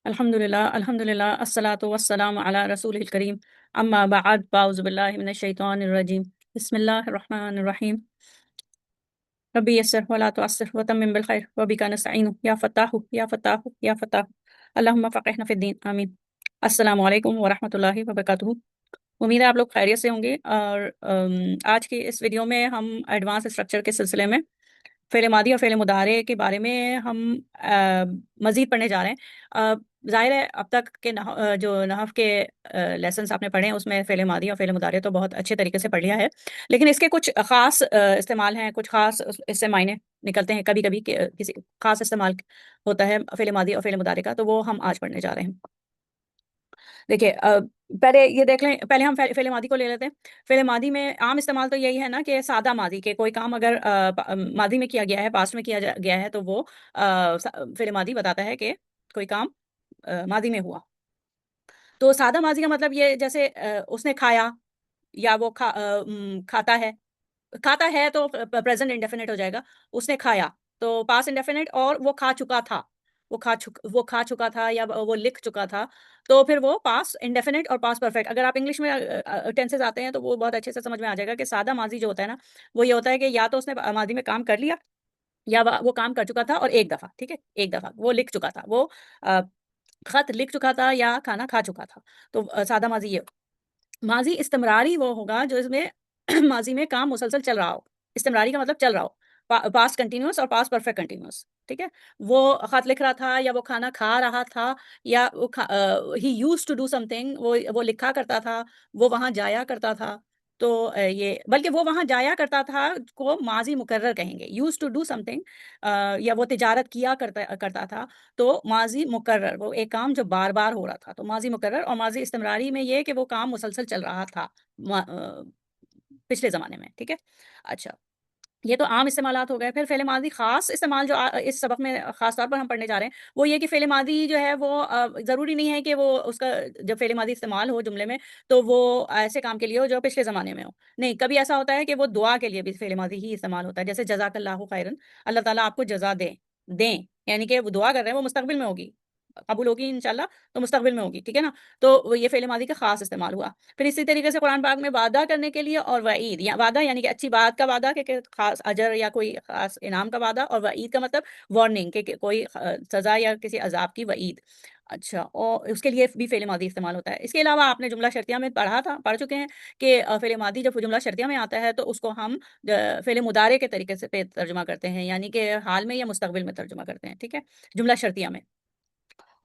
الحمد للہ الصلاۃ والسلام علی رسول الکریم اما بعد فاعوذ باللہ من الشیطان الرجیم بسم اللہ الرحمن الرحیم ربی یسر ولا تعسر وتمم بالخیر وبک نستعین یا فتاح یا فتاح یا فتاح اللہم فقہنا فی الدین آمین۔ السلام علیکم ورحمۃ اللہ وبرکاتہ۔ امید ہے آپ لوگ خیریت سے ہوں گے، اور آج کی اس ویڈیو میں ہم ایڈوانس اسٹرکچر کے سلسلے میں فعل ماضی اور فعل مضارع کے بارے میں ہم مزید پڑھنے جا رہے ہیں۔ ظاہر ہے اب تک کے جو نحو کے لیسنس آپ نے پڑھے ہیں اس میں فعل ماضی اور فعل مضارع تو بہت اچھے طریقے سے پڑھ لیا ہے، لیکن اس کے کچھ خاص استعمال ہیں، کچھ خاص اس سے معنی نکلتے ہیں کبھی کبھی کہ کسی خاص استعمال ہوتا ہے فعل ماضی اور فعل مضارع کا، تو وہ ہم آج پڑھنے جا رہے ہیں۔ دیکھیے پہلے یہ دیکھ لیں، پہلے ہم فعل ماضی کو لے لیتے ہیں۔ فعل ماضی میں عام استعمال تو یہی ہے نا کہ سادہ ماضی کے کوئی کام اگر ماضی میں کیا گیا ہے، پاسٹ میں کیا گیا ہے، تو وہ فعل ماضی بتاتا ہے کہ کوئی کام ماضی میں ہوا۔ تو سادہ ماضی کا مطلب یہ جیسے اس نے کھایا، یا وہ کھاتا ہے۔ کھاتا ہے تو پریزنٹ انڈیفینٹ ہو جائے گا، اس نے کھایا تو پاس انڈیفینٹ، اور وہ کھا چکا تھا، وہ کھا چکا تھا یا وہ لکھ چکا تھا، تو پھر وہ پاس انڈیفینٹ اور پاس پرفیکٹ۔ اگر آپ انگلش میں ٹینسز آتے ہیں تو وہ بہت اچھے سے سمجھ میں آ جائے گا کہ سادہ ماضی جو ہوتا ہے نا، وہ یہ ہوتا ہے کہ یا تو اس نے ماضی میں کام کر لیا، یا وہ کام کر چکا تھا اور ایک دفعہ، ٹھیک ہے، ایک دفعہ وہ لکھ چکا تھا، وہ خط لکھ چکا تھا یا کھانا کھا چکا تھا، تو سادہ ماضی یہ۔ ماضی استمراری وہ ہوگا جو اس میں ماضی میں کام مسلسل چل رہا ہو۔ استمراری کا مطلب چل رہا ہو، پاسٹ کنٹینیوس اور پاسٹ پرفیکٹ کنٹینیوس، ٹھیک ہے۔ وہ خط لکھ رہا تھا، یا وہ کھانا کھا رہا تھا، یا ہی use to do something, وہ لکھا کرتا تھا، وہ وہاں جایا کرتا تھا، تو یہ بلکہ وہ وہاں جایا کرتا تھا کو ماضی مکرر کہیں گے، use to do something, یا وہ تجارت کیا کرتا تھا، تو ماضی مکرر، وہ ایک کام جو بار بار ہو رہا تھا، تو ماضی مکرر۔ اور ماضی استمراری میں یہ کہ وہ کام مسلسل چل رہا تھا پچھلے زمانے میں، ٹھیک ہے۔ اچھا، یہ تو عام استعمالات ہو گئے۔ پھر فعل ماضی خاص استعمال جو اس سبق میں خاص طور پر ہم پڑھنے جا رہے ہیں، وہ یہ کہ فعل ماضی جو ہے وہ ضروری نہیں ہے کہ وہ اس کا جب فعل ماضی استعمال ہو جملے میں تو وہ ایسے کام کے لیے ہو جو پچھلے زمانے میں ہو، نہیں، کبھی ایسا ہوتا ہے کہ وہ دعا کے لیے بھی فعل ماضی ہی استعمال ہوتا ہے، جیسے جزاک اللہ خیرن، اللہ تعالیٰ آپ کو جزا دیں، یعنی کہ وہ دعا کر رہے ہیں، وہ مستقبل میں ہوگی، قبول ہوگی انشاءاللہ، تو مستقبل میں ہوگی، ٹھیک ہے نا۔ تو یہ فعل ماضی کا خاص استعمال ہوا۔ پھر اسی طریقے سے قرآن پاک میں وعدہ کرنے کے لیے، اور وعید، یا وعدہ یعنی کہ اچھی بات کا وعدہ کہ خاص اجر یا کوئی خاص انعام کا وعدہ، اور وعید کا مطلب وارننگ کہ کوئی سزا یا کسی عذاب کی وعید۔ اچھا، اور اس کے لیے بھی فعل ماضی استعمال ہوتا ہے۔ اس کے علاوہ آپ نے جملہ شرطیہ میں پڑھ چکے ہیں کہ فعل ماضی جب جملہ شرطیہ میں آتا ہے تو اس کو ہم فعل مضارع کے طریقے سے ترجمہ کرتے ہیں، یعنی کہ حال میں یا مستقبل میں ترجمہ کرتے ہیں، ٹھیک ہے، جملہ شرطیہ میں۔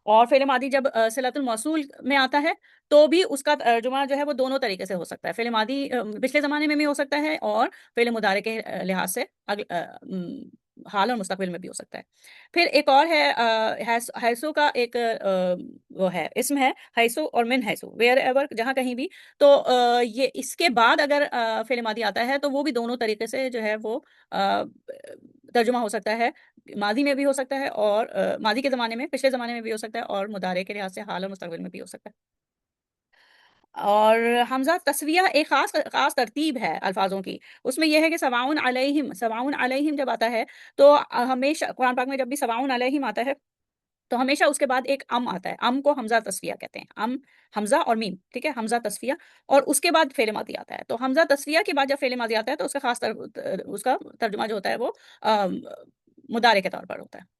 اور فعل ماضی جب صلۃ الموصول میں آتا ہے تو بھی اس کا ترجمہ جو ہے وہ دونوں طریقے سے ہو سکتا ہے۔ فعل ماضی پچھلے زمانے میں بھی ہو سکتا ہے، اور فعل مضارع کے لحاظ سے حال اور مستقبل میں بھی ہو سکتا ہے۔ پھر ایک اور ہے حیثو کا ایک وہ ہے، اسم ہے حیثو اور من حیثو، ویئر ایور، جہاں کہیں بھی، تو یہ اس کے بعد اگر فعل ماضی آتا ہے تو وہ بھی دونوں طریقے سے جو ہے وہ ترجمہ ہو سکتا ہے، ماضی میں بھی ہو سکتا ہے، اور ماضی کے زمانے میں، پچھلے زمانے میں بھی ہو سکتا ہے، اور مضارع کے لحاظ سے حال اور مستقبل میں بھی ہو سکتا ہے۔ اور حمزہ تسویہ ایک خاص ترتیب ہے الفاظوں کی، اس میں یہ ہے کہ سواؤن علیہم جب آتا ہے تو ہمیشہ قرآن پاک میں جب بھی سواؤن علیہم آتا ہے تو ہمیشہ اس کے بعد ایک ام آتا ہے، ام کو حمزہ تسویہ کہتے ہیں، ام، حمزہ اور میم، ٹھیک ہے، حمزہ تسویہ، اور اس کے بعد فعل ماضی آتا ہے۔ تو حمزہ تسویہ کے بعد جب فعل ماضی آتا ہے تو اس کا اس کا ترجمہ جو ہوتا ہے وہ مضارع کے طور پر ہوتا ہے۔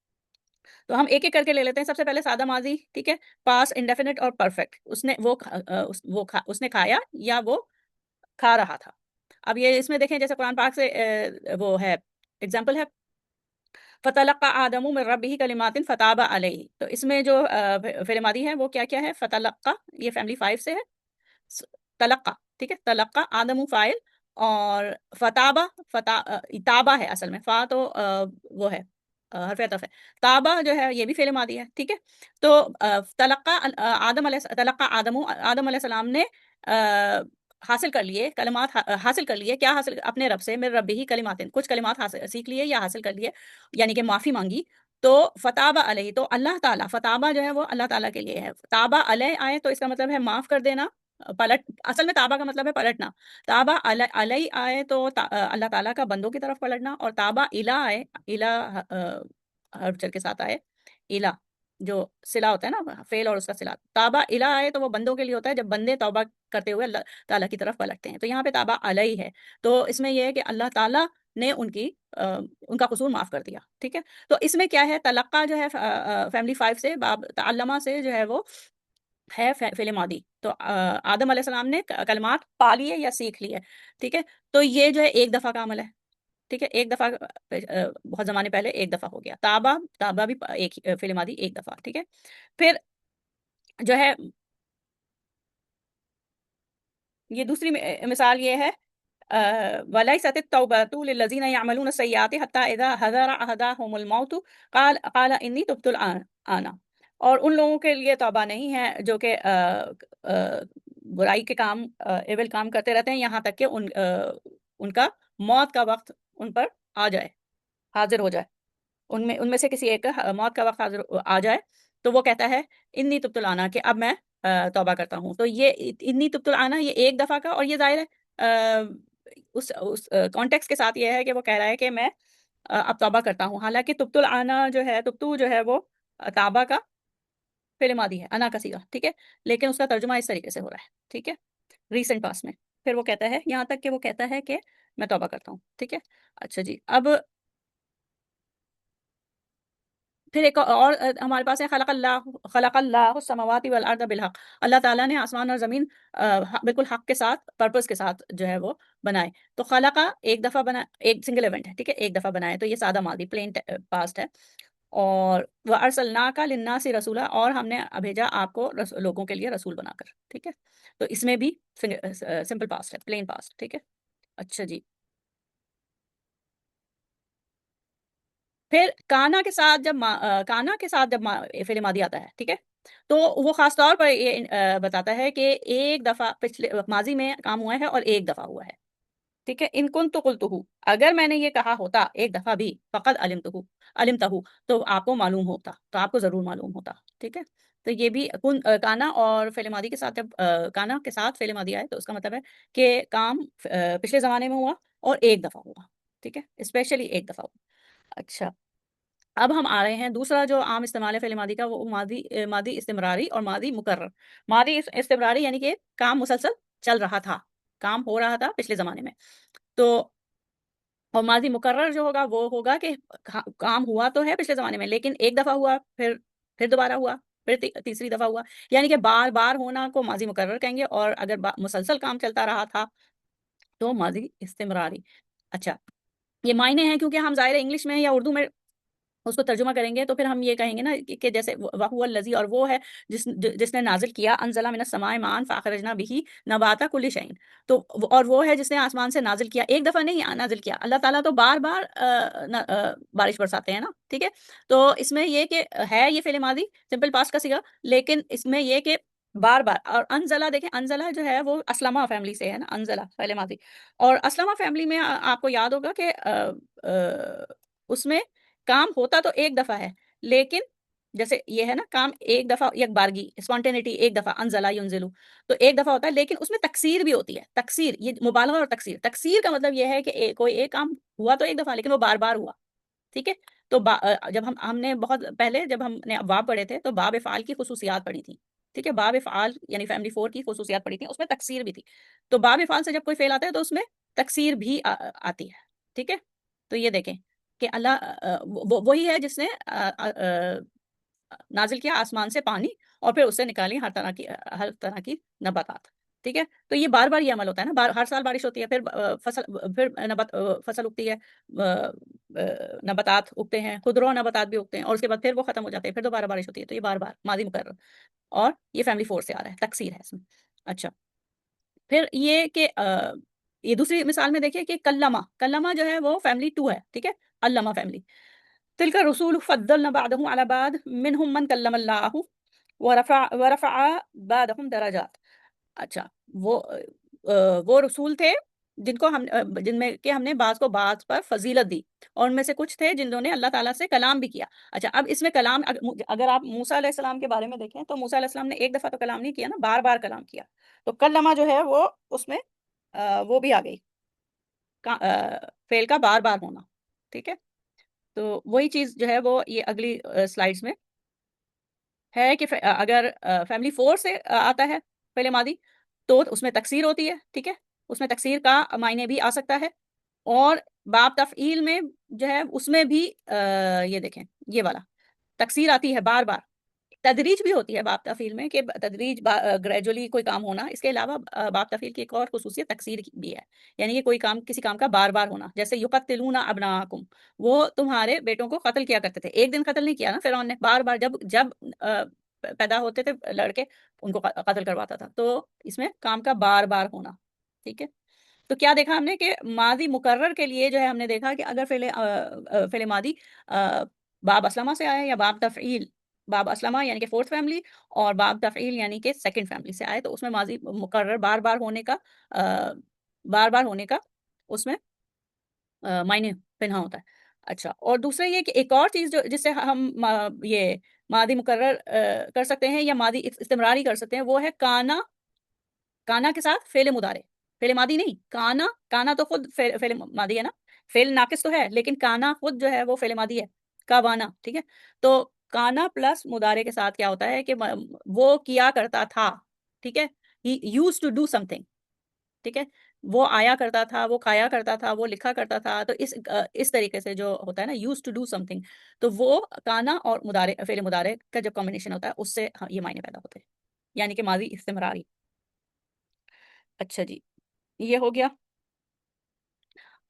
تو ہم ایک ایک کر کے لے لیتے ہیں۔ سب سے پہلے سادہ ماضی، ٹھیک ہے، پاس انڈیفینٹ اور پرفیکٹ، اس نے کھایا یا وہ کھا رہا تھا۔ اب یہ اس میں دیکھیں جیسے قرآن پاک سے وہ ہے ایگزامپل ہے، فتلقى آدم من ربه کلمات فتاب علیہ، تو اس میں جو فعل ماضی ہے وہ کیا کیا ہے؟ فتلقى، یہ فیملی 5 سے ہے، تلقى، ٹھیک ہے، تلقى آدم فاعل، اور تابہ ہے اصل میں، فا تو وہ ہے حرف عطف ہے، تابہ جو ہے یہ بھی فعل ماضی ہے، ٹھیک ہے۔ تو تلقى آدم علیہ السلام نے حاصل کر لیے کلمات، حاصل کر لیے کیا؟ حاصل اپنے رب سے، میرے رب ہی کلمات، کچھ کلمات سیکھ لیے یا حاصل کر لیے، یعنی کہ معافی مانگی، تو فتابہ علیہ، تو اللہ تعالیٰ، فتابہ جو ہے وہ اللہ تعالیٰ کے لیے ہے، تابہ علیہ آئے تو اس کا مطلب ہے معاف کر دینا، اصل میں تابہ کا مطلب ہے پلٹنا، تابہ علیہ آئے تو اللہ تعالیٰ کا بندوں کی طرف پلٹنا، اور تابہ الہ آئے، الہ حرف جر کے ساتھ آئے، الہ، جو صلہ ہوتا ہے نا، فعل اور اس کا صلہ، تابا الا ہے تو وہ بندوں کے لیے ہوتا ہے جب بندے توبہ کرتے ہوئے اللہ تعالیٰ کی طرف پلٹتے ہیں، تو یہاں پہ تابا علیہ ہے، تو اس میں یہ ہے کہ اللہ تعالیٰ نے ان کا قصور معاف کر دیا، ٹھیک ہے۔ تو اس میں کیا ہے، تلقہ جو ہے فیملی 5 سے، باب تعلمہ سے جو ہے وہ ہے فعل ماضی، تو آدم علیہ السلام نے کلمات پا لیے یا سیکھ لیے، ٹھیک ہے۔ تو یہ جو ہے ایک دفعہ کا عمل ہے، ٹھیک ہے، ایک دفعہ، بہت زمانے پہلے ایک دفعہ ہو گیا، تابا، تابا بھی ایک فعل ماضی ایک دفعہ، ٹھیک ہے۔ پھر جو ہے یہ دوسری مثال یہ ہے، وَلَيْسَتِ التَّوْبَةُ لِلَّذِينَ يَعْمَلُونَ السَّيِّئَاتِ حَتَّى إِذَا حَضَرَ أَحَدَهُمُ الْمَوْتُ قَالَ إِنِّي تُبْتُ الْآنَ، اور ان لوگوں کے لیے توبہ نہیں ہے جو کہ برائی کے کام، ایول کام کرتے رہتے ہیں یہاں تک کہ ان کا موت کا وقت ان پر آ جائے، حاضر ہو جائے، ان میں سے کسی ایک کا موت کا وقت حاضر آ جائے، تو وہ کہتا ہے انی تبت الانا، کہ اب میں توبہ کرتا ہوں۔ تو یہ انی تبت الانا یہ ایک دفعہ کا، اور یہ ظاہر ہے اس کانٹیکس کے ساتھ یہ ہے کہ وہ کہہ رہا ہے کہ میں اب توبہ کرتا ہوں، حالانکہ تبت الانا جو ہے، تبتو جو ہے وہ تابہ کا فعل ماضی ہے، انا کا صیغہ، ٹھیک ہے، لیکن اس کا ترجمہ اس طریقے سے ہو رہا ہے، ٹھیک ہے، ریسنٹ پاس میں۔ پھر وہ کہتا ہے یہاں تک کہ وہ کہتا ہے کہ میں توبہ کرتا ہوں، ٹھیک ہے۔ اچھا جی، اب پھر ایک اور ہمارے پاس ہے، خلق اللہ السماوات والارض بالحق، اللہ تعالیٰ نے آسمان اور زمین بالکل حق کے ساتھ، پرپز کے ساتھ جو ہے وہ بنائے۔ تو خلقہ ایک دفعہ بنا، ایک سنگل ایونٹ ہے، ٹھیک ہے، ایک دفعہ بنائے، تو یہ سادہ ماضی، پلین پاسٹ ہے۔ اور وَأَرْسَلْنَاكَ لِلنَّاسِ رَسُولًا، اور ہم نے بھیجا آپ کو لوگوں کے لیے رسول بنا کر، ٹھیک ہے۔ تو اس میں بھی سمپل پاسٹ ہے، پلین پاسٹ، ٹھیک ہے۔ اچھا جی، پھر کانا کے ساتھ جب کانا کے ساتھ جب فعل ماضی آتا ہے، ٹھیک ہے، تو وہ خاص طور پر یہ بتاتا ہے کہ ایک دفعہ پچھلے ماضی میں کام ہوا ہے اور ایک دفعہ ہوا ہے، ٹھیک ہے۔ ان کن تو قلتہ، اگر میں نے یہ کہا ہوتا ایک دفعہ بھی، فقط علمتہ، تو آپ کو معلوم ہوتا، تو آپ کو ضرور معلوم ہوتا، ٹھیک ہے۔ تو یہ بھی کانا اور فعل ماضی کے ساتھ، جب کانا کے ساتھ فعل ماضی آئے تو اس کا مطلب ہے کہ کام پچھلے زمانے میں ہوا اور ایک دفعہ ہوا، ٹھیک ہے، اسپیشلی ایک دفعہ ہوا۔ اچھا، اب ہم آ رہے ہیں دوسرا جو عام استعمال ہے فعل ماضی کا، وہ ماضی استمراری اور ماضی مکرر۔ ماضی استمراری یعنی کہ کام مسلسل چل رہا تھا، کام ہو رہا تھا پچھلے زمانے میں، تو اور ماضی مکرر جو ہوگا وہ ہوگا کہ کام ہوا تو ہے پچھلے زمانے میں، لیکن ایک دفعہ ہوا، پھر دوبارہ ہوا، پھر تیسری دفعہ ہوا، یعنی کہ بار بار ہونا کو ماضی مکرر کہیں گے، اور اگر مسلسل کام چلتا رہا تھا تو ماضی استمراری۔ اچھا، یہ معنی ہیں کیونکہ ہم ظاہر انگلش میں یا اردو میں اس کو ترجمہ کریں گے تو پھر ہم یہ کہیں گے نا کہ جیسے وَهُوَ الَّذِي، اور وہ ہے جس نے نازل کیا، انزل من السماء ماء فاخرجنا به نبات كل شيء، تو اور وہ ہے جس نے آسمان سے نازل کیا، ایک دفعہ نہیں نازل کیا، اللہ تعالیٰ تو بار بار بارش برساتے ہیں نا، ٹھیک ہے۔ تو اس میں یہ کہ ہے یہ فعل ماضی سمپل پاسٹ کا صیغہ، لیکن اس میں یہ کہ بار بار، اور انزلہ دیکھیں، انزلہ جو ہے وہ اسلمہ فیملی سے ہے نا، انزلہ فعل ماضی، اور اسلمہ فیملی میں آپ کو یاد ہوگا کہ اس میں کام ہوتا تو ایک دفعہ ہے، لیکن جیسے یہ ہے نا کام ایک دفعہ، یک بارگی، اسپونٹینیٹی، ایک دفعہ، انزلہ ینزلو، تو ایک دفعہ ہوتا ہے، لیکن اس میں تکسیر بھی ہوتی ہے، تکسیر، یہ مبالغہ اور تکسیر، تکسیر کا مطلب یہ ہے کہ کوئی ایک کام ہوا تو ایک دفعہ، لیکن وہ بار بار ہوا، ٹھیک ہے۔ تو جب ہم نے بہت پہلے جب ہم نے ابواب پڑھے تھے تو باب افعال کی خصوصیات پڑھی تھی، ٹھیک ہے، باب افعال یعنی فیملی 4 کی خصوصیات پڑھی تھی، اس میں تکسیر بھی تھی، تو باب افعال سے جب کوئی فعل آتا ہے تو اس میں تکسیر بھی آتی ہے، ٹھیک ہے۔ تو یہ دیکھیں کہ اللہ وہی ہے جس نے نازل کیا آسمان سے پانی، اور پھر اس سے نکالی ہر طرح کی نباتات، ٹھیک ہے۔ تو یہ بار بار یہ عمل ہوتا ہے نا، ہر سال بارش ہوتی ہے، پھر فصل اگتی ہے، نباتات اگتے ہیں، خضرو نباتات بھی اگتے ہیں، اور اس کے بعد پھر وہ ختم ہو جاتے ہیں، پھر دوبارہ بارش ہوتی ہے، تو یہ بار بار ماضی مکرر، اور یہ فیملی 4 سے آ رہا ہے، تکسیر ہے اس میں۔ اچھا، پھر یہ کہ یہ دوسری مثال میں دیکھیے کہ کلمہ جو ہے وہ فیملی 2 ہے، ٹھیک ہے، علمہ فیملی، تلک الرسول فضلنا بعضهم على بعض منهم من کلم اللہ ورفع بعضهم درجات۔ اچھا، وہ وہ رسول تھے جن میں کہ ہم نے بعض کو بعض پر فضیلت دی، اور ان میں سے کچھ تھے جنہوں نے اللہ تعالیٰ سے کلام بھی کیا۔ اچھا، اب اس میں کلام، اگر آپ موسیٰ علیہ السلام کے بارے میں دیکھیں تو موسیٰ علیہ السلام نے ایک دفعہ تو کلام نہیں کیا نا، بار بار کلام کیا، تو کلمہ جو ہے وہ اس میں وہ بھی آ گئی، فعل کا بار بار ہونا، ٹھیک ہے۔ تو وہی چیز جو ہے وہ یہ اگلی سلائیڈز میں ہے کہ اگر فیملی 4 سے آتا ہے فعل ماضی تو اس میں تکثیر ہوتی ہے، ٹھیک ہے، اس میں تکثیر کا معنی بھی آ سکتا ہے، اور باب تفعیل میں جو ہے اس میں بھی یہ دیکھیں یہ والا تکثیر آتی ہے بار بار، تدریج بھی ہوتی ہے باب تفعیل میں کہ تدریج گریجولی کوئی کام ہونا، اس کے علاوہ باب تفعیل کی ایک اور خصوصیت تکثیر بھی ہے، یعنی کہ کوئی کام کسی کام کا بار بار ہونا، جیسے یقتلون ابناءکم، وہ تمہارے بیٹوں کو قتل کیا کرتے تھے، ایک دن قتل نہیں کیا نا فرعون نے، بار بار جب جب پیدا ہوتے تھے لڑکے ان کو قتل کرواتا تھا، تو اس میں کام کا بار بار ہونا، ٹھیک ہے۔ تو کیا دیکھا ہم نے کہ ماضی مکرر کے لیے جو ہے ہم نے دیکھا کہ اگر فعل ماضی باب اسلمہ سے آئے یا باب تفعیل، باب اسلمہ یعنی کہ فورتھ فیملی، اور باب تفعیل یعنی کہ سیکنڈ فیملی سے آئے، تو اس میں ماضی مکرر بار بار ہونے کا بار بار ہونے کا اس میں معنی پنہا ہوتا ہے۔ اچھا، اور دوسرا یہ کہ ایک اور چیز جو جس سے ہم یہ ماضی مکرر کر سکتے ہیں یا ماضی استمراری کر سکتے ہیں، وہ ہے کانا، کانا کے ساتھ فعل مضارع، فعل ماضی نہیں، کانا، کانا تو خود فعل ماضی ہے نا، فعل ناقص تو ہے لیکن کانا خود جو ہے وہ فعل ماضی ہے، کاوانا، ٹھیک ہے۔ تو کانا پلس مضارع کے ساتھ کیا ہوتا ہے کہ وہ کیا کرتا تھا، ٹھیک ہے، he used to do something، ٹھیک ہے، وہ آیا کرتا تھا، وہ کھایا کرتا تھا، وہ لکھا کرتا تھا، تو اس طریقے سے جو ہوتا ہے نا used to do something، تو وہ کانا اور مضارع، فعل مضارع کا جب کمبینیشن ہوتا ہے اس سے یہ معنی پیدا ہوتے ہیں، یعنی کہ ماضی استمراری۔ اچھا جی، یہ ہو گیا۔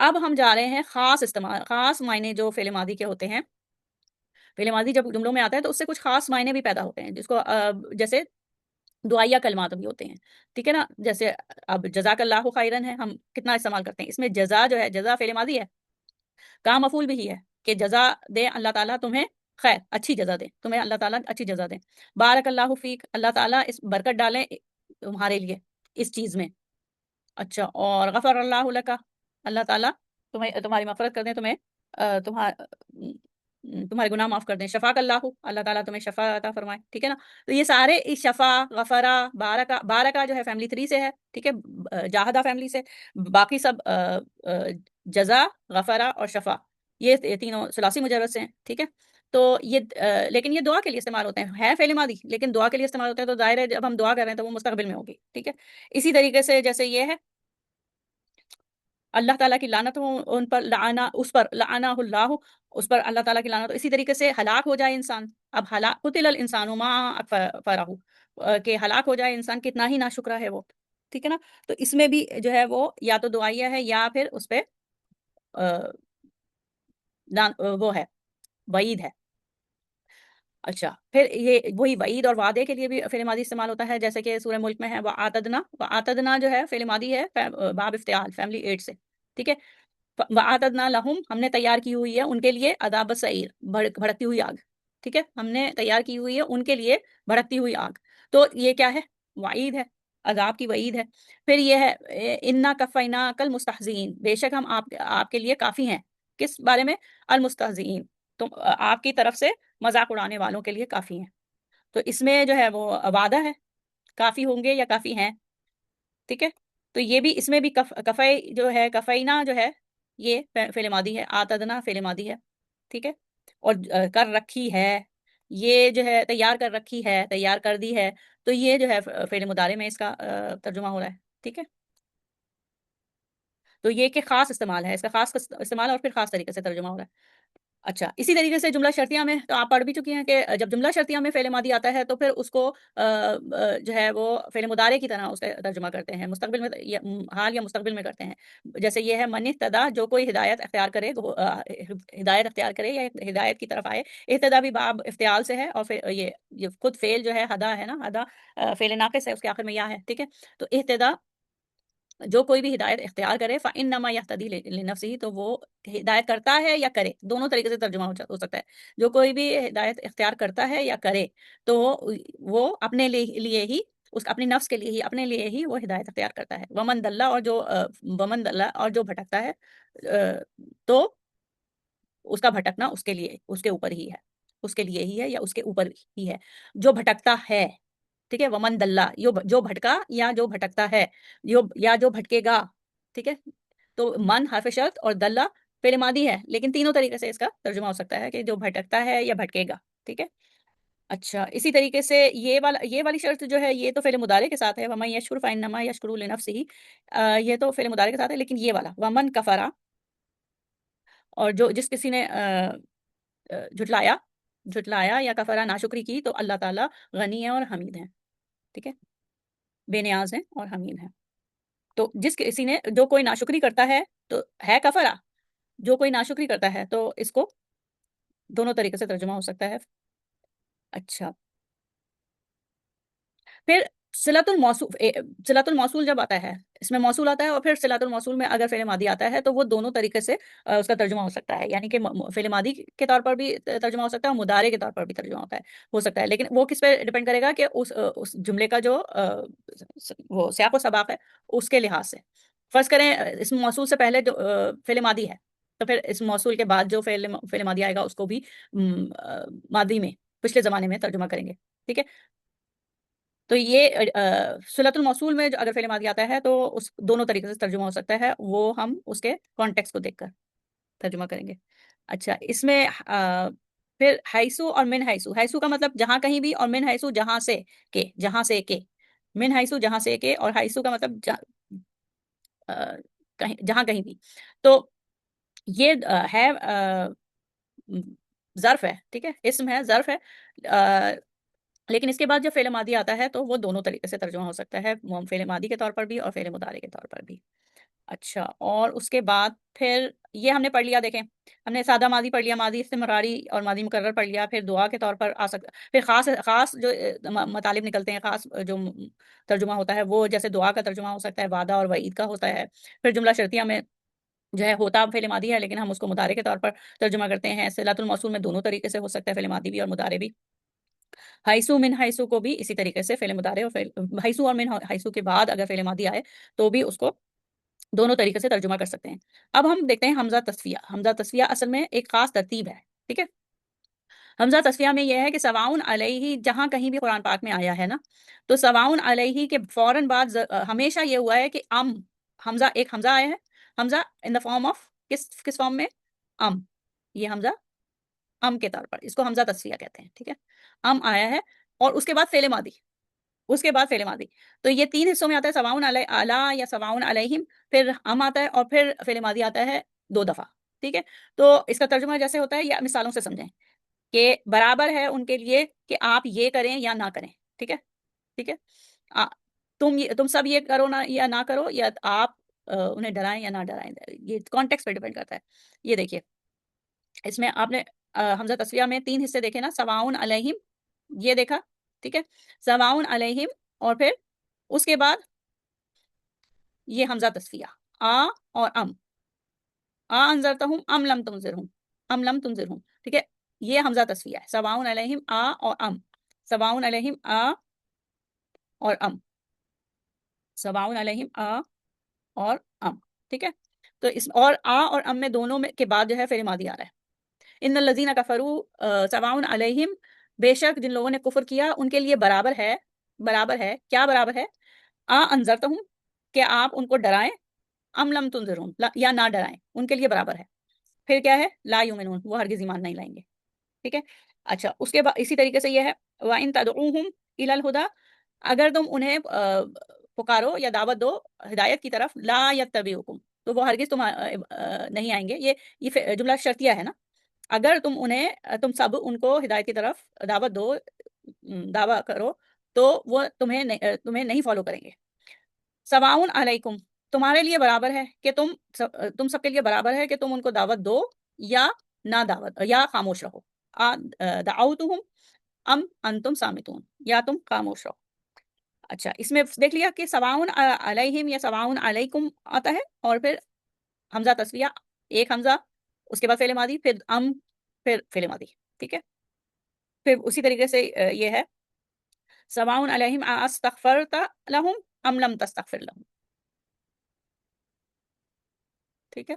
اب ہم جا رہے ہیں خاص استعمال، خاص معنی جو فعل ماضی کے ہوتے ہیں، فعل ماضی جب جملوں میں آتا ہے تو اس سے کچھ خاص معنی بھی پیدا ہوتے ہیں، جس کو جیسے دعائیہ کلمات بھی ہوتے ہیں، ٹھیک ہے نا، جیسے اب جزاک اللہ خیرن ہے، ہم کتنا استعمال کرتے ہیں، اس میں جزا جو ہے، جزا فعل ماضی ہے، کا مفعول بھی ہے کہ جزا دے اللہ تعالیٰ تمہیں خیر، اچھی جزا دے، تمہیں اللہ تعالیٰ اچھی جزا دے، بارک اللہ فیک، اللہ تعالیٰ اس برکت ڈالیں تمہارے لیے اس چیز میں۔ اچھا، اور غفر اللہ لکا، اللہ تعالیٰ تمہاری مغفرت کر دیں، تمہارے گناہ معاف کر دیں، شفاک اللہ، اللہ تعالیٰ تمہیں شفا عطا فرمائے، ٹھیک ہے نا۔ تو یہ سارے شفا، غفرا، بارکا، بارکا جو ہے فیملی 3 سے ہے، ٹھیک ہے، جاہدہ فیملی سے، باقی سب جزا، غفرا اور شفا، یہ تینوں ثلاثی مجرد سے ہیں، ٹھیک ہے۔ تو یہ لیکن یہ دعا کے لیے استعمال ہوتے ہیں، ہے فعل ماضی لیکن دعا کے لیے استعمال ہوتے ہیں، تو ظاہر ہے جب ہم دعا کر رہے ہیں تو وہ مستقبل میں ہوگی، ٹھیک ہے۔ اسی طریقے سے جیسے یہ ہے اللہ تعالیٰ کی لعنت ہو ان پر، لعنا اس پر، لعنہ اللہ، اس پر اللہ تعالیٰ کی لعنت، اسی طریقے سے ہلاک ہو جائے انسان، اب ہلاک، قتل الانسان ما اکفرہ، کہ ہلاک ہو جائے انسان کتنا ہی ناشکرا ہے وہ، ٹھیک ہے نا۔ تو اس میں بھی جو ہے وہ یا تو دعائیہ ہے یا پھر اس پہ وہ ہے، وعید ہے۔ اچھا، پھر یہ وہی وعید اور وعدے کے لیے بھی فعل ماضی استعمال ہوتا ہے، جیسے کہ سورہ ملک میں ہے وَآتَدْنَا، وَآتَدْنَا جو ہے فعل ماضی ہے باب افتعال فیملی 8 سے، ٹھیک ہے۔ وَآتَدْنَا لَهُمْ، ہم نے تیار کی ہوئی ہے ان کے لیے عذاب السعیر، بھڑکتی ہوئی آگ، ٹھیک ہے، ہم نے تیار کی ہوئی ہے ان کے لیے بھڑکتی ہوئی آگ، تو یہ کیا ہے، وعید ہے، عذاب کی وعید ہے۔ پھر یہ ہے اِنَّا كَفَيْنَاكَ الْمُسْتَهْزِئِينَ، بے شک ہم آپ کے لیے کافی ہیں، کس بارے میں، المستہزئین، تو آپ کی طرف سے مذاق اڑانے والوں کے لیے کافی ہیں، تو اس میں جو ہے وہ وعدہ ہے، کافی ہوں گے یا کافی ہیں، ٹھیک ہے۔ تو یہ بھی اس میں بھی کفئی جو ہے، کفینا جو ہے یہ فعل ماضی ہے، آتدنا فعل ماضی ہے، ٹھیک ہے، اور کر رکھی ہے، یہ جو ہے تیار کر رکھی ہے، تیار کر دی ہے، تو یہ جو ہے فعل مضارع میں اس کا ترجمہ ہو رہا ہے، ٹھیک ہے۔ تو یہ کہ خاص استعمال ہے، اس کا خاص استعمال اور پھر خاص طریقے سے ترجمہ ہو رہا ہے۔ اچھا، اسی طریقے سے جملہ شرطیہ میں تو آپ پڑھ بھی چکی ہیں کہ جب جملہ شرطیہ میں فعل ماضی آتا ہے تو پھر اس کو جو ہے وہ فعل مضارع کی طرح اس کا ترجمہ کرتے ہیں، مستقبل میں حال یا مستقبل میں کرتے ہیں، جیسے یہ ہے من اہتدیٰ، جو کوئی ہدایت اختیار کرے، ہدایت اختیار کرے یا ہدایت کی طرف آئے، اہتدیٰ بھی باب افتعال سے ہے، اور پھر یہ خود فعل جو ہے ہدا ہے نا، ہدا فعل ناقص ہے، اس کے آخر میں یا ہے، ٹھیک ہے۔ تو اہتدیٰ، جو کوئی بھی ہدایت اختیار کرے، فَإِنَّمَا يَهْتَدِي لِنَفْسِهِ، تو وہ ہدایت کرتا ہے یا کرے، دونوں طریقے سے ترجمہ ہو سکتا ہے، جو کوئی بھی ہدایت اختیار کرتا ہے یا کرے تو وہ اپنے لیے ہی، اپنی نفس کے لیے ہی، اپنے لیے ہی وہ ہدایت اختیار کرتا ہے، ومن دلہ، اور جو بھٹکتا ہے تو اس کا بھٹکنا اس کے لیے، اس کے اوپر ہی ہے، اس کے لیے ہی ہے یا اس کے اوپر ہی ہے، جو بھٹکتا ہے، ٹھیک ہے، ومن دلہ، جو بھٹکا یا جو بھٹکتا ہے، یا جو بھٹکے گا، ٹھیک ہے۔ تو من حرف شرط اور دلہ فعل ماضی ہے، لیکن تینوں طریقے سے اس کا ترجمہ ہو سکتا ہے کہ جو بھٹکتا ہے یا بھٹکے گا، ٹھیک ہے۔ اچھا اسی طریقے سے یہ والی شرط جو ہے یہ تو فعل مضارع کے ساتھ ہے، وَمَن يَشْكُرْ فَإِنَّمَا يَشْكُرُ لِنَفْسِهِ، یہ تو فعل مضارع کے ساتھ ہے، لیکن یہ والا وَمَن کفرا، اور جس کسی نے جھٹلایا یا کفرا ناشکری کی، تو اللہ تعالیٰ غنی ہے اور حمید ہے، ٹھیک ہے، بے نیاز ہیں اور حمید ہیں. تو جس کسی نے جو کوئی ناشکری کرتا ہے تو ہے کفرا، جو کوئی ناشکری کرتا ہے تو اس کو دونوں طریقے سے ترجمہ ہو سکتا ہے. اچھا پھر صلۃ الموصول جب آتا ہے، اس میں موصول آتا ہے اور پھر صلۃ الموصول میں اگر فعل ماضی آتا ہے تو وہ دونوں طریقے سے اس کا ترجمہ ہو سکتا ہے، یعنی کہ فعل ماضی کے طور پر بھی ترجمہ ہو سکتا ہے اور مضارع کے طور پر بھی ترجمہ ہو سکتا ہے، لیکن وہ کس پہ ڈیپینڈ کرے گا کہ اس جملے کا جو وہ سیاق و سباق ہے اس کے لحاظ سے. فرض کریں اس موصول سے پہلے جو فعل ماضی ہے، تو پھر اس موصول کے بعد جو فعل ماضی آئے گا اس کو بھی ماضی میں پچھلے زمانے میں ترجمہ کریں گے، ٹھیک ہے. تو یہ صلۃ الموصول میں جو اگر فعل ماضی آتا ہے تو اس دونوں طریقے سے ترجمہ ہو سکتا ہے، وہ ہم اس کے کانٹیکس کو دیکھ کر ترجمہ کریں گے. اچھا اس میں پھر حیثو اور من حیثو، حیثو کا مطلب جہاں کہیں بھی، اور من حیثو جہاں سے کہ من حیثو جہاں سے کہ، اور حیثو کا مطلب جہاں کہیں بھی. تو یہ ہے ظرف ہے، ٹھیک ہے، اسم ہے، ظرف ہے، لیکن اس کے بعد جب فعل ماضی آتا ہے تو وہ دونوں طریقے سے ترجمہ ہو سکتا ہے، فعل ماضی کے طور پر بھی اور فعل مضارع کے طور پر بھی. اچھا اور اس کے بعد پھر یہ ہم نے پڑھ لیا، دیکھیں ہم نے سادہ ماضی پڑھ لیا، ماضی استمراری اور ماضی مکرر پڑھ لیا، پھر دعا کے طور پر آ سکتا، پھر خاص جو مطالب نکلتے ہیں، خاص جو ترجمہ ہوتا ہے وہ جیسے دعا کا ترجمہ ہو سکتا ہے، وعدہ اور وعید کا ہوتا ہے. پھر جملہ شرطیہ میں جو ہے ہوتا فعل ماضی ہے لیکن ہم اس کو مضارع کے طور پر ترجمہ کرتے ہیں. صلۃ الموصول میں دونوں طریقے سے ہو سکتا ہے، فعل ماضی بھی اور مضارع بھی. حیثو من حیثو کو بھی اسی طریقے سے فعل مضارع اور حیثو اور من حیثو کے بعد اگر فعل ماضی آئے تو بھی اس کو دونوں طریقے سے ترجمہ کر سکتے ہیں. اب ہم دیکھتے ہیں حمزہ تصفیہ. حمزہ تصفیہ اصل میں ایک خاص ترتیب ہے، ٹھیک ہے. حمزہ تصفیہ میں یہ ہے کہ سواؤن علیہ جہاں کہیں بھی قرآن پاک میں آیا ہے نا، تو سواؤن علیہ کے فوراً بعد ہمیشہ یہ ہوا ہے کہ ایک حمزہ آیا ہے، حمزہ ان دا فارم آف کس فارم میں، ام. یہ حمزہ ام کے طور پر، اس کو حمزہ تصفیہ کہتے ہیں، ٹھیک ہے. ام آیا ہے اور اس کے بعد فعل ماضی، تو یہ 3 حصوں میں آتا ہے، سواؤن علی یا سواؤن علیہم، پھر ام آتا ہے اور پھر فعل ماضی آتا ہے 2 دفعہ، ٹھیک ہے. تو اس کا ترجمہ جیسے ہوتا ہے یا مثالوں سے سمجھیں کہ برابر ہے ان کے لیے کہ آپ یہ کریں یا نہ کریں، ٹھیک ہے، ٹھیک ہے. تم سب یہ کرو نہ یا نہ کرو، یا آپ انہیں ڈرائیں یا نہ ڈرائیں، یہ کانٹیکس پہ ڈیپینڈ کرتا ہے. یہ دیکھیے اس میں آپ نے حمزہ تصفیہ میں 3 حصے دیکھے نا، سواؤن علیہم یہ دیکھا، ٹھیک ہے، سواؤن علیہم، اور پھر اس کے بعد یہ حمزہ تصفیہ اور انذرتہم ام لم تنذرہم، ٹھیک ہے. یہ حمزہ تصفیہ ہے، سواؤن علیہم اور سواؤن علیہم اور سواؤن علیہم اور ٹھیک ہے. تو اس اور ام میں دونوں میں کے بعد جو ہے فعل ماضی آ رہا ہے. ان الذین کفروا سواء علیہم، بے شک جن لوگوں نے کفر کیا ان کے لیے برابر ہے کیا برابر ہے، انذرتہم کہ آپ ان کو ڈرائیں، ام لم تنذرہم یا نہ ڈرائیں، ان کے لیے برابر ہے. پھر کیا ہے، لا یؤمنون، وہ ہرگز ایمان نہیں لائیں گے، ٹھیک ہے. اچھا اس کے بعد اسی طریقے سے یہ ہے، وَإِن تَدْعُوهُمْ إِلَى الْهُدَى، اگر تم انہیں پکارو یا دعوت دو ہدایت کی طرف، لا يتبعوکم، تو وہ ہرگز تم نہیں آئیں گے. یہ جملہ شرطیہ ہے نا، اگر تم سب ان کو ہدایت کی طرف دعوت دو، دعویٰ کرو، تو وہ تمہیں نہیں فالو کریں گے. سواؤن علیکم، تمہارے لیے برابر ہے کہ تم سب کے لیے برابر ہے کہ تم ان کو دعوت دو یا نہ دعوت، یا خاموش رہو. دعوتہم ام انتم صامتون، یا تم خاموش رہو. اچھا اس میں دیکھ لیا کہ سواؤن علیہم یا سواؤن علیکم آتا ہے، اور پھر حمزہ تصفیہ، ایک حمزہ، اس کے بعد فعل ماضی، پھر فعل ماضی، ٹھیک ہے. پھر اسی طریقے سے یہ ہے سواؤن علیہم استغفرت لہم ام لم تستغفر لہم، ٹھیک ہے.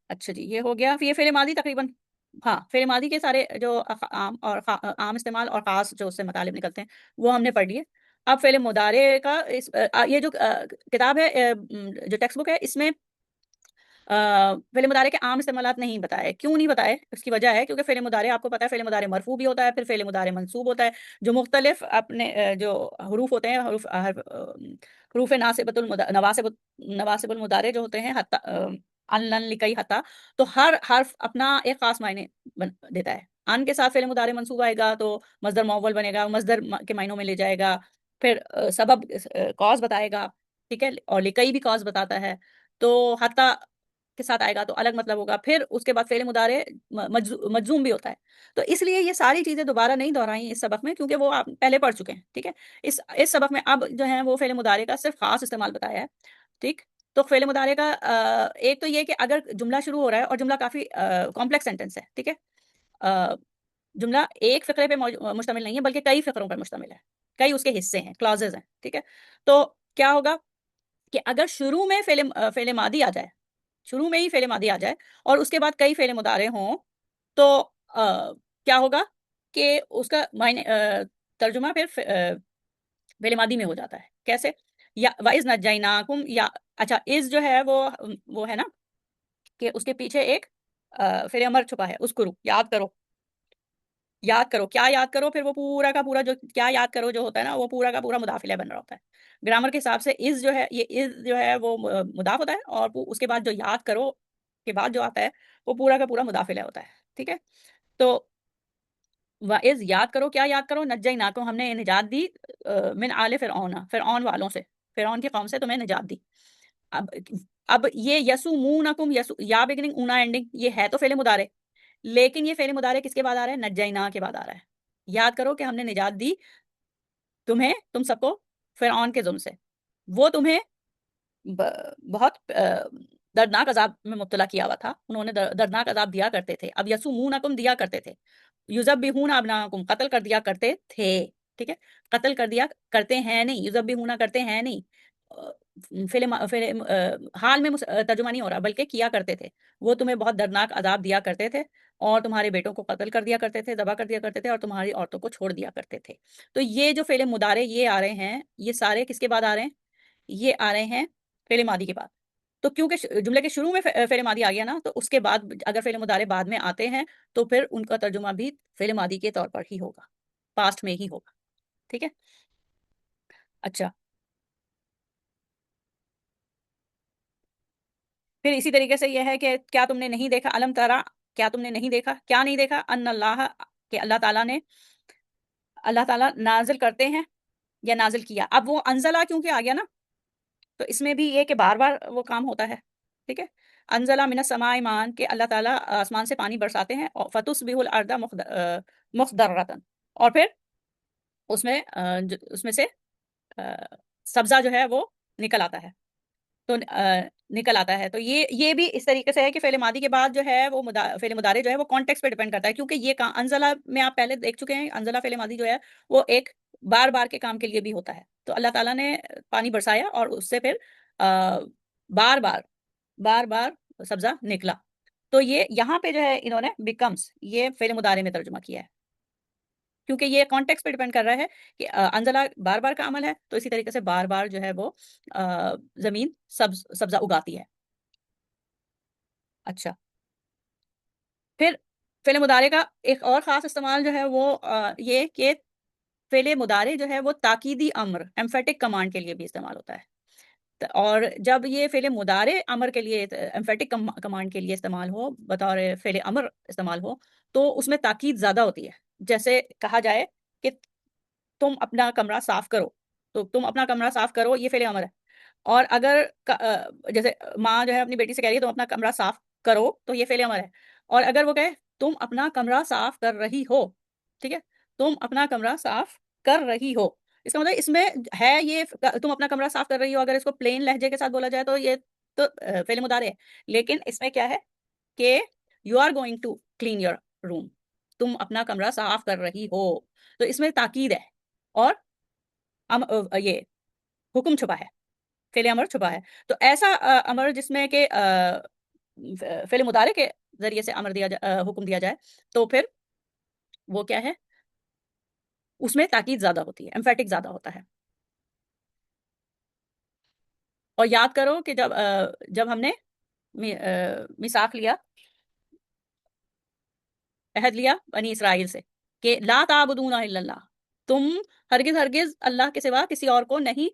اچھا جی یہ ہو گیا. یہ فعل ماضی تقریباً، ہاں فعل ماضی کے سارے جو عام استعمال اور خاص جو اس سے مطالب نکلتے ہیں وہ ہم نے پڑھ لیے. اب فعل مضارع کا یہ جو کتاب ہے، جو ٹیکسٹ بک ہے، اس میں فعل مضارع کے عام استعمالات نہیں بتائے. کیوں نہیں بتائے؟ اس کی وجہ ہے کیونکہ فعل مضارع آپ کو پتا ہے فعل مضارع مرفوع بھی ہوتا ہے، پھر فعل مضارع منصوب ہوتا ہے، جو مختلف اپنے جو حروف ہوتے ہیں، حروف نواسب المضارع جو ہوتے ہیں، ان لن لکئی حتی، تو ہر حرف اپنا ایک خاص معنی دیتا ہے. ان کے ساتھ فعل مضارع منصوب آئے گا تو مصدر معول بنے گا، مصدر کے معنوں میں لے جائے گا. پھر سبب کاز بتائے گا، ٹھیک ہے، اور لکئی بھی کاز بتاتا ہے. تو حتی کے ساتھ آئے گا تو الگ مطلب ہوگا. پھر اس کے بعد فعل مضارع مجزوم بھی ہوتا ہے. تو اس لیے یہ ساری چیزیں دوبارہ نہیں دہرائیں اس سبق میں، کیونکہ وہ آپ پہلے پڑھ چکے ہیں. ٹھیک ہے، اس سبق میں اب جو ہے وہ فعل مضارع کا صرف خاص استعمال بتایا ہے. ٹھیک، تو فعل مضارع کا ایک تو یہ کہ اگر جملہ شروع ہو رہا ہے اور جملہ کافی کمپلیکس سینٹینس ہے، ٹھیک ہے، جملہ ایک فقرے پہ مشتمل نہیں ہے بلکہ کئی فقروں پر مشتمل ہے، کئی اس کے حصے ہیں، کلازز ہیں. ٹھیک ہے، تو کیا ہوگا کہ اگر شروع میں فعل ماضی آ جائے، شروع میں ہی فعل ماضی آ جائے اور اس کے بعد کئی فعل مضارع ہوں، تو کیا ہوگا کہ اس کا ترجمہ پھر فعل ماضی میں ہو جاتا ہے. کیسے؟ یا وَإِذْ نَجَّيْنَاكُمْ، یا اچھا از جو ہے وہ ہے نا کہ اس کے پیچھے ایک فعل امر چھپا ہے، اس کو یاد کرو. یاد کرو، کیا یاد کرو؟ پھر وہ پورا کا پورا جو کیا یاد کرو جو ہوتا ہے نا، وہ پورا کا پورا مضاف الیہ بن رہا ہوتا ہے. گرامر کے حساب سے از جو ہے، یہ از جو ہے وہ مضاف ہوتا ہے، اور اس کے بعد جو یاد کرو کے بعد جو آتا ہے وہ پورا کا پورا مضاف الیہ ہوتا ہے. ٹھیک ہے، تو وَإِذْ یاد کرو، کیا یاد کرو؟ نجیناکم، ہم نے نجات دی، من آل فرعون، فرعون والوں سے، فرعون کی قوم سے تمہیں نجات دی. اب اب یہ یسومونکم، یا بگننگ اونا اینڈنگ، یہ ہے تو فعل مضارع، لیکن یہ فعل مضارع کس کے بعد آ رہا ہے؟ نجینا کے بعد آ رہا ہے. یاد کرو کہ ہم نے نجات دی تمہیں، تم سب کو، فرعون کے ظلم سے. وہ تمہیں بہت دردناک عذاب میں مبتلا کیا ہوا تھا، انہوں نے دردناک عذاب دیا کرتے تھے. اب یسومونکم دیا کرتے تھے، یذبحون ابناءکم قتل کر دیا کرتے تھے. ٹھیک ہے، قتل کر دیا کرتے ہیں نہیں، یذبحون کرتے ہیں نہیں. حال میں ترجمہ نہیں ہو رہا بلکہ کیا کرتے تھے. وہ تمہیں بہت دردناک عذاب دیا کرتے تھے اور تمہارے بیٹوں کو قتل کر دیا کرتے تھے، ذبح کر دیا کرتے تھے، اور تمہاری عورتوں کو چھوڑ دیا کرتے تھے. تو یہ جو فعل مضارع یہ آ رہے ہیں، یہ سارے کس کے بعد آ رہے ہیں؟ یہ آ رہے ہیں فعل ماضی کے بعد. تو کیونکہ جملے کے شروع میں فعل ماضی آ گیا نا، تو اس کے بعد اگر فعل مضارع بعد میں آتے ہیں تو پھر ان کا ترجمہ بھی فعل ماضی کے طور پر ہی ہوگا، پاسٹ میں ہی ہوگا. ٹھیک ہے، اچھا. پھر اسی طریقے سے یہ ہے کہ کیا تم نے نہیں دیکھا، علم ترا، کیا تم نے نہیں دیکھا، کیا نہیں دیکھا، ان اللہ، کہ اللہ تعالیٰ نے، اللہ تعالیٰ نازل کرتے ہیں یا نازل کیا. اب وہ انزلہ کیونکہ آ گیا نا، تو اس میں بھی یہ کہ بار بار وہ کام ہوتا ہے. ٹھیک ہے، انزلہ من السماء ماء، کہ اللہ تعالیٰ آسمان سے پانی برساتے ہیں، اور فتصبح الارض مخضرۃ، اور پھر اس میں سے سبزہ جو ہے وہ نکل آتا ہے. تو نکل آتا ہے. تو یہ بھی اس طریقے سے ہے کہ فعل ماضی کے بعد جو ہے وہ فعل مضارع جو ہے وہ کانٹیکسٹ پہ ڈیپینڈ کرتا ہے، کیونکہ یہ انزلہ میں آپ پہلے دیکھ چکے ہیں، انزلہ فعل ماضی جو ہے وہ ایک بار بار کے کام کے لیے بھی ہوتا ہے. تو اللہ تعالیٰ نے پانی برسایا اور اس سے پھر بار بار بار بار سبزہ نکلا. تو یہ یہاں پہ جو ہے انہوں نے بیکمس، یہ فعل مضارع میں ترجمہ کیا ہے، کیونکہ یہ کانٹیکسٹ پہ ڈیپینڈ کر رہا ہے کہ انزلہ بار بار کا عمل ہے، تو اسی طریقے سے بار بار جو ہے وہ زمین سبزہ اگاتی ہے. اچھا، پھر فعل مضارع کا ایک اور خاص استعمال جو ہے وہ یہ کہ فعل مضارع جو ہے وہ تاکیدی امر، ایمفیٹک کمانڈ کے لیے بھی استعمال ہوتا ہے. اور جب یہ فعل مضارع امر کے لیے، ایمفیٹک کمانڈ کے لیے استعمال ہو، بطور فعل امر استعمال ہو، تو اس میں تاکید زیادہ ہوتی ہے. جیسے کہا جائے کہ تم اپنا کمرہ صاف کرو، تو تم اپنا کمرہ صاف کرو یہ فعل امر ہے. اور اگر جیسے ماں جو ہے اپنی بیٹی سے کہہ رہی ہے تم اپنا کمرہ صاف کرو، تو یہ فعل امر ہے. اور اگر وہ کہے تم اپنا کمرہ صاف کر رہی ہو، ٹھیک ہے، تم اپنا کمرہ صاف کر رہی ہو، اس کا مطلب اس میں ہے یہ تم اپنا کمرہ صاف کر رہی ہو. اگر اس کو پلین لہجے کے ساتھ بولا جائے تو یہ تو فعل مضارع ہے. لیکن اس میں کیا ہے کہ you are going to clean your room, تم اپنا کمرہ صاف کر رہی ہو. تو اس میں تاکید ہے اور یہ حکم چھپا ہے، فعل امر چھپا ہے. تو ایسا امر جس میں کہ فعل مضارع کے ذریعے سے امر حکم دیا جائے، تو پھر وہ کیا ہے، اس میں تاکید زیادہ ہوتی ہے، ایمفیٹک زیادہ ہوتا ہے. اور یاد کرو کہ جب ہم نے میثاق لیا، عہد لیا بنی اسرائیل سے کہ لا تعبدون الا اللہ، تم ہرگز ہرگز اللہ کے سوا کسی اور کو نہیں،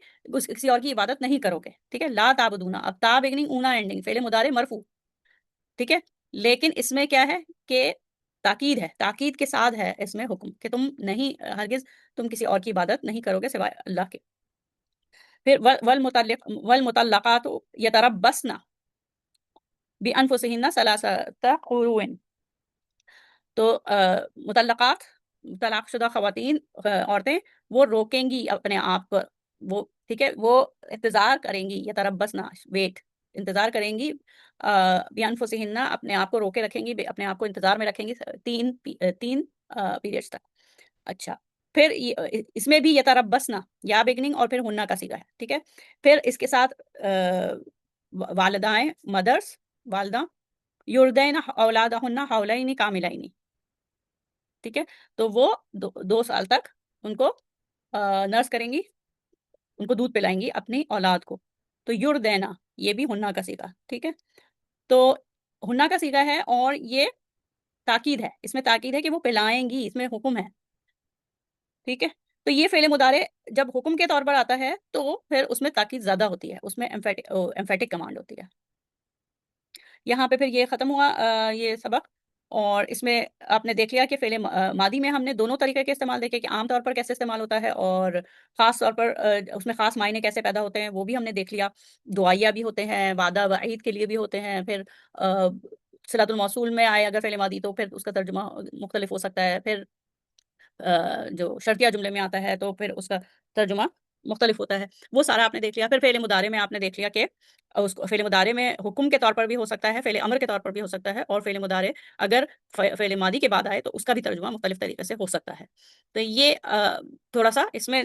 کسی اور کی عبادت نہیں کرو گے، ٹھیک ہے. لا تعبدون، اب تا بگننگ اونا اینڈنگ، فعل مضارع مرفوع، ٹھیک ہے. لیکن اس میں کیا ہے کہ تاکید ہے، تاکید کے ساتھ ہے اس میں حکم کہ تم نہیں، ہرگز تم کسی اور کی عبادت نہیں کرو گے سوائے اللہ کے. پھر والمطلقات یتربصن بانفسہن ثلاثۃ قروء، تو مطلقات، طلاق شدہ خواتین، عورتیں، وہ روکیں گی اپنے آپ کو، وہ ٹھیک ہے، وہ انتظار کریں گی، یہ تربصنا ویٹ، انتظار کریں گی، بانفسہن اپنے آپ کو روکے رکھیں گی، اپنے آپ کو انتظار میں رکھیں گی تین پیریڈز تک. اچھا، پھر اس میں بھی یہ تربصنا یا بگننگ اور پھر ہننا کا صیغہ ہے، ٹھیک ہے. پھر اس کے ساتھ والدائیں، مدرس، والدہ، یردین اولادہن حولین کاملین، ٹھیک ہے. تو وہ 2 سال تک ان کو نرس کریں گی، ان کو دودھ پلائیں گی اپنی اولاد کو. تو یردینا یہ بھی ہننا کا صیغہ، ٹھیک ہے. تو ہننا کا صیغہ ہے اور یہ تاکید ہے، اس میں تاکید ہے کہ وہ پلائیں گی، اس میں حکم ہے، ٹھیک ہے. تو یہ فعل مضارع جب حکم کے طور پر آتا ہے تو پھر اس میں تاکید زیادہ ہوتی ہے، اس میں ایمفیٹک کمانڈ ہوتی ہے. یہاں پہ پھر یہ ختم ہوا یہ سبق. اور اس میں آپ نے دیکھ لیا کہ فعل ماضی میں ہم نے دونوں طریقے کے استعمال دیکھے کہ عام طور پر کیسے استعمال ہوتا ہے اور خاص طور پر اس میں خاص معنی کیسے پیدا ہوتے ہیں وہ بھی ہم نے دیکھ لیا. دعائیہ بھی ہوتے ہیں، وعدہ وعید کے لیے بھی ہوتے ہیں. پھر صلۃ الموصول میں آئے اگر فعل ماضی تو پھر اس کا ترجمہ مختلف ہو سکتا ہے. پھر جو شرطیہ جملے میں آتا ہے تو پھر اس کا ترجمہ مختلف ہوتا ہے. وہ سارا آپ نے دیکھ لیا. پھر فعل مضارع میں آپ نے دیکھ لیا کہ اس کو فعل مضارع میں حکم کے طور پر بھی ہو سکتا ہے، فعل امر کے طور پر بھی ہو سکتا ہے، اور فعل مضارع اگر فعل ماضی کے بعد آئے تو اس کا بھی ترجمہ مختلف طریقے سے ہو سکتا ہے. تو یہ تھوڑا سا اس میں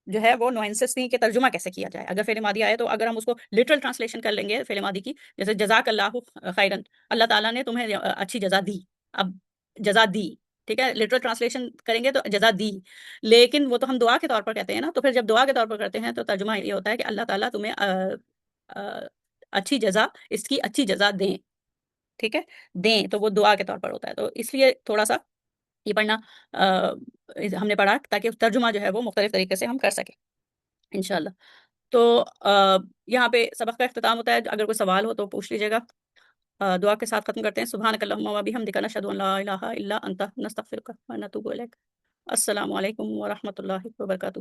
جو ہے وہ نوائنسز تھیں کہ ترجمہ کیسے کیا جائے. اگر فعل ماضی آئے تو اگر ہم اس کو لٹرل ٹرانسلیشن کر لیں گے فعل ماضی کی، جیسے جزاک اللہ خیرن، اللہ تعالیٰ نے تمہیں اچھی جزا دی. اب جزا دی، ٹھیک ہے، لٹرل ٹرانسلیشن کریں گے تو جزا دی، لیکن وہ تو ہم دعا کے طور پر کہتے ہیں نا. تو پھر جب دعا کے طور پر کرتے ہیں تو ترجمہ یہ ہوتا ہے کہ اللہ تعالیٰ تمہیں اچھی جزا، اس کی اچھی جزا دیں، ٹھیک ہے، دیں. تو وہ دعا کے طور پر ہوتا ہے. تو اس لیے تھوڑا سا یہ پڑھنا ہم نے پڑھا تاکہ ترجمہ جو ہے وہ مختلف طریقے سے ہم کر سکیں انشاءاللہ. تو یہاں پہ سبق کا اختتام ہوتا ہے. اگر کوئی سوال ہو تو پوچھ لیجیے گا. دعا کے ساتھ ختم کرتے ہیں. سبحانک اللہم و بحمدک، نشہد ان لا الہ الا انت، نستغفرک و نتوب الیک. السلام علیکم ورحمۃ اللہ وبرکاتہ.